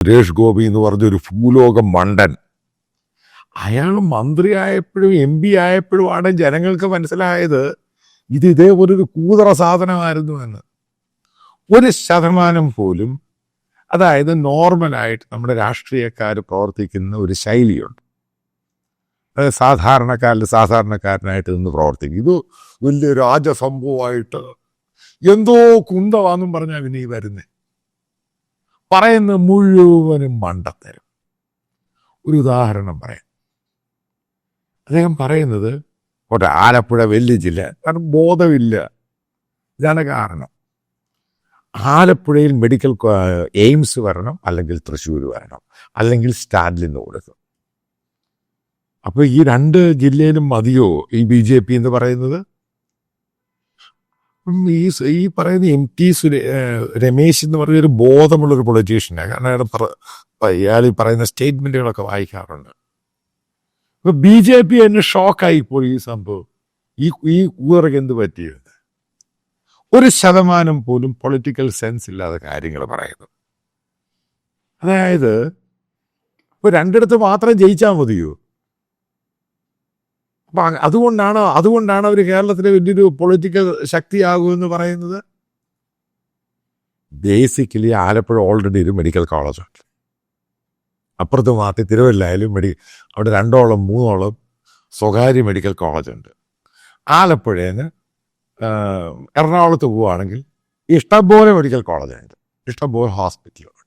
സുരേഷ് ഗോപി എന്ന് പറഞ്ഞൊരു ഭൂലോക മണ്ടൻ, അയാൾ മന്ത്രിയായപ്പോഴും MP ആയപ്പോഴുമാണ് ജനങ്ങൾക്ക് മനസ്സിലായത് ഇത് ഇതേപോലൊരു കൂതറ സാധനമായിരുന്നു എന്ന്. 1% പോലും, അതായത് നോർമലായിട്ട് നമ്മുടെ രാഷ്ട്രീയക്കാർ പ്രവർത്തിക്കുന്ന ഒരു ശൈലിയുണ്ട്. അതായത് സാധാരണക്കാരനായിട്ട് നിന്ന് പ്രവർത്തിക്കും. ഇത് വലിയ രാജസംഭവമായിട്ട് എന്തോ കുന്തവാന്നും പറഞ്ഞാൽ പിന്നെ ഈ വരുന്നേ പറയുന്ന മുഴുവനും മണ്ടത്തരം. ഒരു ഉദാഹരണം പറയാം. അദ്ദേഹം പറയുന്നത് ആലപ്പുഴ വലിയ ജില്ല, കാരണം ബോധമില്ല. ഇതാണ് കാരണം. ആലപ്പുഴയിൽ മെഡിക്കൽ എയിംസ് വരണം, അല്ലെങ്കിൽ തൃശ്ശൂർ വരണം, അല്ലെങ്കിൽ സ്റ്റാൻലിന് കൊടുക്കും. അപ്പോൾ ഈ 2 ജില്ലയിലും മതിയോ ഈ BJP എന്ന് പറയുന്നത്? ഈ പറയുന്ന MT രമേശ് എന്ന് പറയുന്നൊരു ബോധമുള്ളൊരു പൊളിറ്റീഷ്യനാണ്. കാരണം അയാൾ ഈ പറയുന്ന സ്റ്റേറ്റ്മെൻറ്റുകളൊക്കെ വായിക്കാറുണ്ട്. അപ്പോൾ BJP തന്നെ ഷോക്കായിപ്പോയി ഈ സംഭവം. ഈ ഊറക്ക് എന്ത് പറ്റിയത്? 1% പോലും പൊളിറ്റിക്കൽ സെൻസ് ഇല്ലാതെ കാര്യങ്ങൾ പറയുന്നു. അതായത് ഇപ്പോൾ 2 മാത്രം ജയിച്ചാൽ മതിയോ? അപ്പം അതുകൊണ്ടാണ് അവർ കേരളത്തിലെ വലിയൊരു പൊളിറ്റിക്കൽ ശക്തിയാകുമെന്ന് പറയുന്നത്. ബേസിക്കലി ആലപ്പുഴ ഓൾറെഡി ഒരു മെഡിക്കൽ കോളേജുണ്ട്. അപ്പുറത്ത് മാറ്റി തിരുവല്ലായാലും അവിടെ 2-3 സ്വകാര്യ മെഡിക്കൽ കോളേജുണ്ട്. ആലപ്പുഴയിൽ എറണാകുളത്ത് പോവുകയാണെങ്കിൽ ഇഷ്ടംപോലെ മെഡിക്കൽ കോളേജുണ്ട്, ഇഷ്ടംപോലെ ഹോസ്പിറ്റലുണ്ട്.